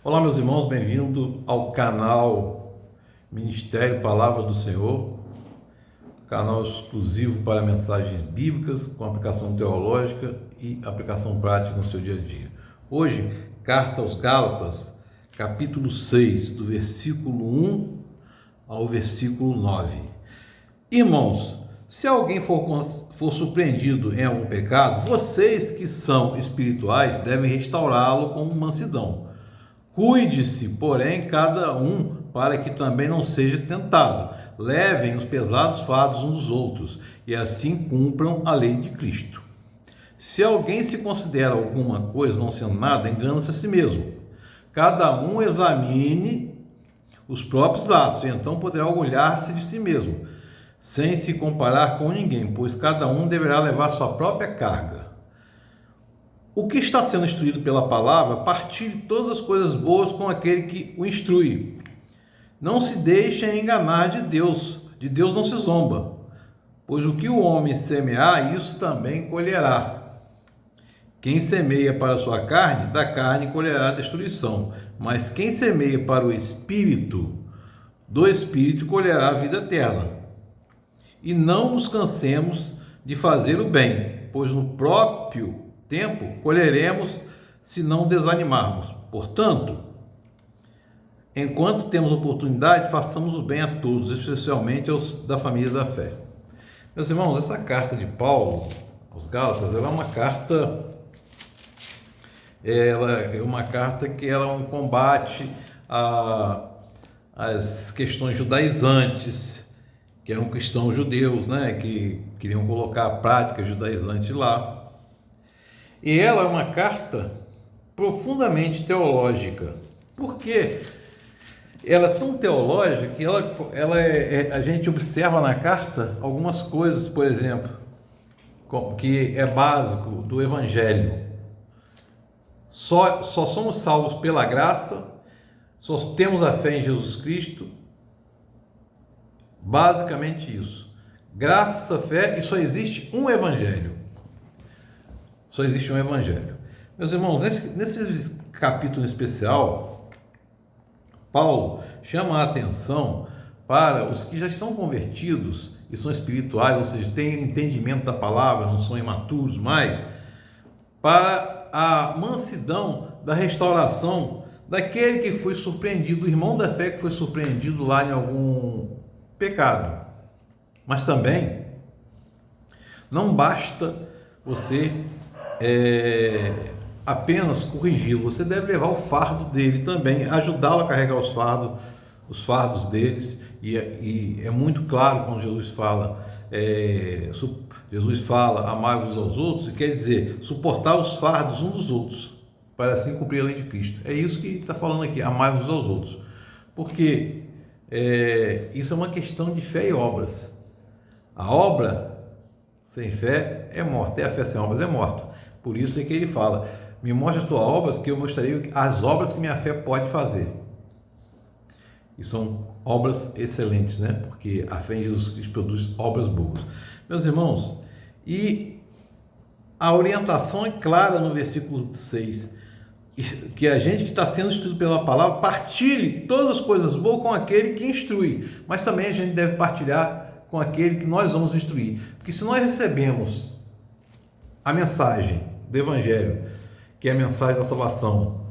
Olá, meus irmãos, bem-vindo ao canal Ministério Palavra do Senhor, canal exclusivo para mensagens bíblicas com aplicação teológica e aplicação prática no seu dia a dia. Hoje, carta aos Gálatas, capítulo 6, do versículo 1 ao versículo 9. Irmãos, se alguém for surpreendido em algum pecado, vocês que são espirituais devem restaurá-lo com mansidão. Cuide-se, porém, cada um, para que também não seja tentado. Levem os pesados fardos uns dos outros, e assim cumpram a lei de Cristo. Se alguém se considera alguma coisa não sendo nada, engana-se a si mesmo. Cada um examine os próprios atos, e então poderá orgulhar-se de si mesmo, sem se comparar com ninguém, pois cada um deverá levar sua própria carga. O que está sendo instruído pela palavra, partilhe todas as coisas boas com aquele que o instrui. Não se deixem enganar de Deus não se zomba, pois o que o homem semear, isso também colherá. Quem semeia para a sua carne, da carne colherá a destruição, mas quem semeia para o Espírito, do Espírito colherá a vida eterna. E não nos cansemos de fazer o bem, pois no próprio tempo colheremos se não desanimarmos. Portanto, enquanto temos oportunidade, façamos o bem a todos, especialmente aos da família da fé. Meus irmãos, essa carta de Paulo aos Gálatas, ela é uma carta que ela é um combate às questões judaizantes, que eram cristãos judeus, né, que queriam colocar a prática judaizante lá. E ela é uma carta profundamente teológica. Por quê? Ela é tão teológica que a gente observa na carta algumas coisas, por exemplo, que é básico do Evangelho. Só somos salvos pela graça, só temos a fé em Jesus Cristo. Basicamente isso. Graça, fé, e só existe um Evangelho. Só existe um Evangelho. Meus irmãos, nesse capítulo especial, Paulo chama a atenção para os que já estão convertidos e são espirituais, ou seja, têm entendimento da palavra, não são imaturos mais, para a mansidão da restauração daquele que foi surpreendido, o irmão da fé que foi surpreendido lá em algum pecado. Mas também não basta você apenas corrigi-lo, você deve levar o fardo dele também, ajudá-lo a carregar os fardos deles, e é muito claro quando Jesus fala, amai-vos aos outros, e quer dizer, suportar os fardos uns dos outros, para assim cumprir a lei de Cristo. É isso que está falando aqui, amai-vos aos outros, porque isso é uma questão de fé e obras. A obra sem fé é morta, e a fé sem obras é morta. Por isso é que ele fala, me mostra as tuas obras, que eu mostrarei as obras que minha fé pode fazer. E são obras excelentes, né? Porque a fé em Jesus Cristo produz obras boas. Meus irmãos, e a orientação é clara no versículo 6, que a gente que está sendo instruído pela palavra, partilhe todas as coisas boas com aquele que instrui, mas também a gente deve partilhar com aquele que nós vamos instruir. Porque se nós recebemos a mensagem do Evangelho, que é a mensagem da salvação,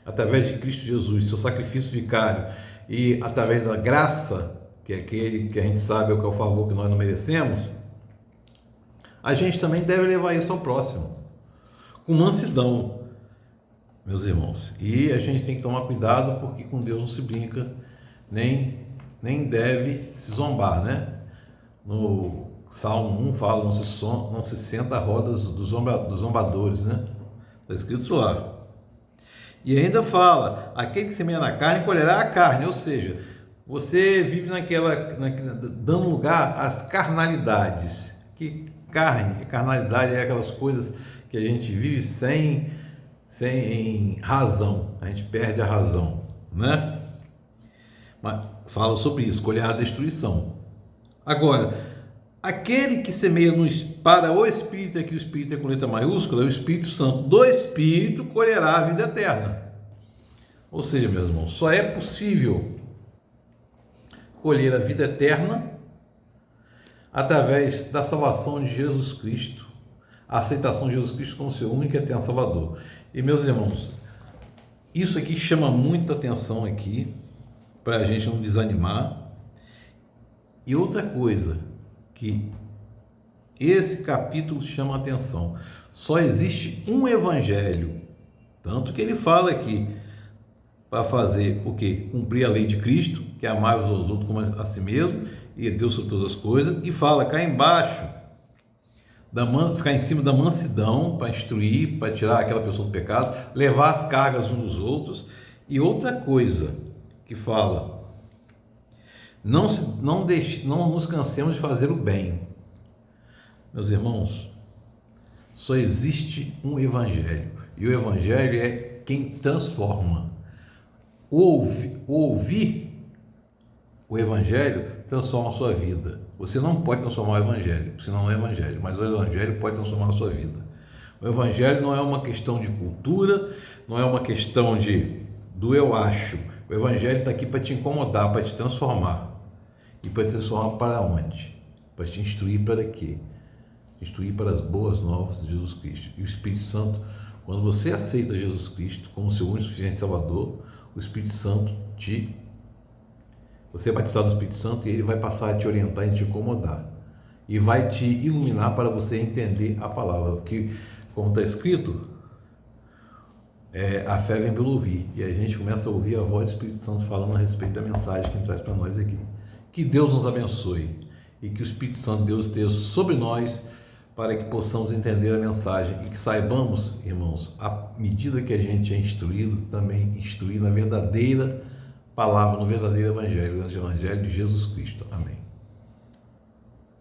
através de Cristo Jesus, seu sacrifício vicário, e através da graça, que é aquele que a gente sabe que é o favor que nós não merecemos, a gente também deve levar isso ao próximo, com mansidão, meus irmãos. E a gente tem que tomar cuidado, porque com Deus não se brinca, nem deve se zombar, né? No Salmo 1 fala, não se senta a rodas dos zombadores, né? Está escrito isso lá. E ainda fala, aquele que semeia na carne colherá a carne, ou seja, você vive dando lugar às carnalidades. Que carnalidade é aquelas coisas que a gente vive sem razão, a gente perde a razão, né? Mas fala sobre isso, colherá a destruição. Agora, aquele que semeia para o Espírito, aqui o Espírito é com letra maiúscula, é o Espírito Santo do Espírito, colherá a vida eterna. Ou seja, meus irmãos, só é possível colher a vida eterna através da salvação de Jesus Cristo, a aceitação de Jesus Cristo como seu único e eterno Salvador. E, meus irmãos, isso aqui chama muita atenção aqui, para a gente não desanimar. E outra coisa que esse capítulo chama atenção, só existe um evangelho, tanto que ele fala aqui, para fazer o quê? Cumprir a lei de Cristo, que é amar os outros como a si mesmo, e Deus sobre todas as coisas, e fala cá embaixo, ficar em cima da mansidão, para instruir, para tirar aquela pessoa do pecado, levar as cargas uns dos outros. E outra coisa que fala, não nos cansemos de fazer o bem. Meus irmãos, só existe um evangelho, e o evangelho é quem transforma. Ouvir o evangelho transforma a sua vida. Você não pode transformar o evangelho, senão não é evangelho, mas o evangelho pode transformar a sua vida. O evangelho não é uma questão de cultura, não é uma questão do eu acho. O evangelho está aqui para te incomodar, para te transformar. E para te transformar para onde? Para te instruir para quê? Instruir para as boas novas de Jesus Cristo. E o Espírito Santo, quando você aceita Jesus Cristo como seu único e suficiente Salvador, o Espírito Santo você é batizado no Espírito Santo e ele vai passar a te orientar e te incomodar. E vai te iluminar para você entender a palavra. Porque, como está escrito, a fé vem pelo ouvir. E a gente começa a ouvir a voz do Espírito Santo falando a respeito da mensagem que ele traz para nós aqui. Que Deus nos abençoe e que o Espírito Santo de Deus esteja sobre nós para que possamos entender a mensagem e que saibamos, irmãos, à medida que a gente é instruído, também instruir na verdadeira palavra, no verdadeiro evangelho, o evangelho de Jesus Cristo. Amém.